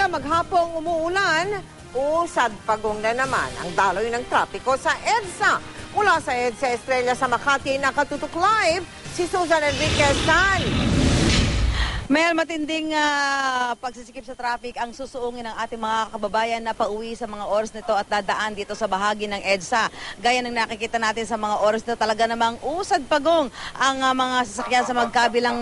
maghapong umuulan, usad pagong na naman ang daloy ng trapiko sa EDSA. Mula sa EDSA Estrella sa Makati, nakatutok live si Susan Enriquez. Mel, matinding pagsisikip sa traffic ang susuungin ng ating mga kababayan na pauwi sa mga oras nito at dadaan dito sa bahagi ng EDSA. Gaya ng nakikita natin sa mga oras nito, talaga namang usad pagong ang mga sasakyan sa magkabilang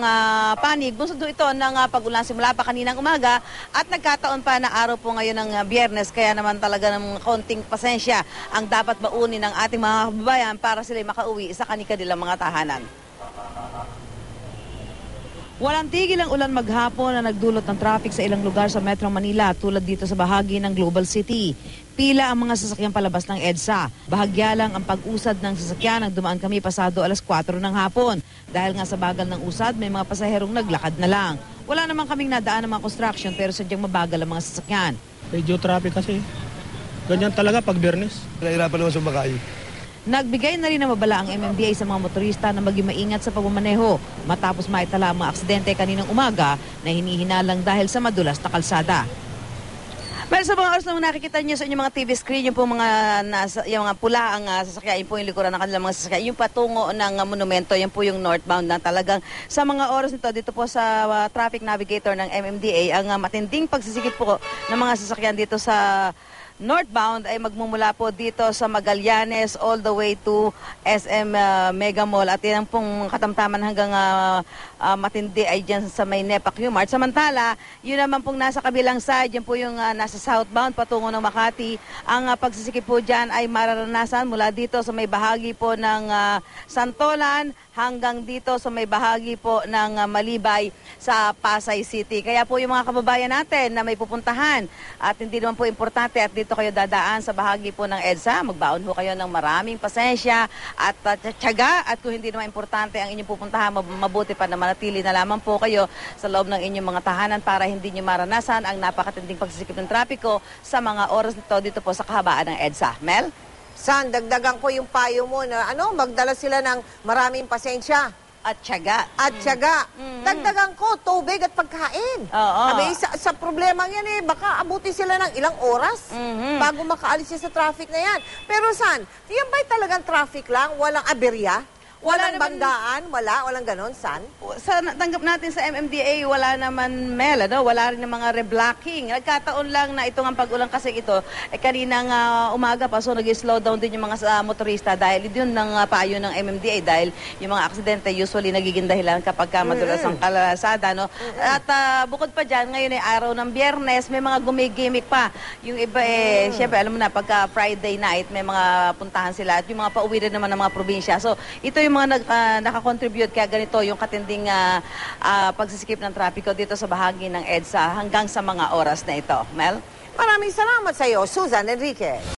panig. Bunsod ito ng pag-ulan simula pa kaninang umaga at nagkataon pa na araw po ngayon ng Biyernes. Kaya naman talaga ng konting pasensya ang dapat baunin ng ating mga kababayan para sila makauwi sa kanilang mga tahanan. Walang tigil ang ulan maghapon na nagdulot ng traffic sa ilang lugar sa Metro Manila tulad dito sa bahagi ng Global City. Pila ang mga sasakyang palabas ng EDSA. Bahagya lang ang pag-usad ng sasakyan nang dumaan kami pasado alas 4 ng hapon. Dahil nga sa bagal ng usad, may mga pasaherong naglakad na lang. Wala naman kaming nadaan ng mga construction pero sadyang mabagal ang mga sasakyan. Medyo traffic kasi. Ganyan talaga pag Biyernes. Nahirapan naman sumakay. Nagbigay na rin ng babala ang MMDA sa mga motorista na maging maingat sa pagmamaneho matapos maitala ang mga aksidente kaninang umaga na hinihinalang dahil sa madulas na kalsada. Pero sa mga oras na nakikita niyo sa inyong mga TV screen, yung po yung mga pula ang sasakyan, yung po yung likuran ng kanilang mga sasakyan, yung patungo ng monumento, yung po yung northbound na talagang sa mga oras nito dito po sa traffic navigator ng MMDA, ang matinding pagsisikip po ng mga sasakyan dito sa northbound ay magmumula po dito sa Magallanes all the way to SM Mega Mall at yan pong katamtaman hanggang matindi ay dyan sa may NEPA Q-Mart. Samantala, yun naman pong nasa kabilang side, yan po yung nasa southbound patungo ng Makati. Ang pagsisikip po dyan ay mararanasan mula dito sa may bahagi po ng Santolan hanggang dito sa may bahagi po ng Malibay sa Pasay City. Kaya po yung mga kababayan natin na may pupuntahan at hindi naman po importante at dito kayo dadaan sa bahagi po ng EDSA, magbaon ho kayo ng maraming pasensya at tiyaga at kung hindi naman importante ang inyong pupuntahan, mabuti pa na manatili na lamang po kayo sa loob ng inyong mga tahanan para hindi nyo maranasan ang napakatinding pagsisikip ng trapiko sa mga oras nito dito po sa kahabaan ng EDSA. Mel? San, dagdagan ko yung payo mo na magdala sila ng maraming pasensya. At tiyaga. At tiyaga. Dagdagan ko, tubig at pagkain. Oo. Sabi, sa problema yan baka abuti sila ng ilang oras bago makaalis sa traffic na yan. Pero San, yan ba'y talagang traffic lang? Walang aberya? Walang banggaan? Walang ganon, San? Sa tanggap natin sa MMDA, wala naman, Mel, wala rin ng mga reblocking. Nagkataon lang na ito ang pag-ulan kasi ito, kaninang umaga pa, so nag-slow down din yung mga motorista dahil yun ng payo ng MMDA dahil yung mga aksidente usually nagiging dahilan kapag madulas ang kalsada. At bukod pa dyan, ngayon ay araw ng Biyernes, may mga gumigimik pa. Yung iba syempre, alam mo na, pagka Friday night, may mga puntahan sila at yung mga pauwi rin naman ng mga probinsya. So, ito yung mga nakakontribute kaya ganito yung katinding pagsisikip ng trapiko dito sa bahagi ng EDSA hanggang sa mga oras na ito. Mel? Maraming salamat sa iyo, Susan Enriquez.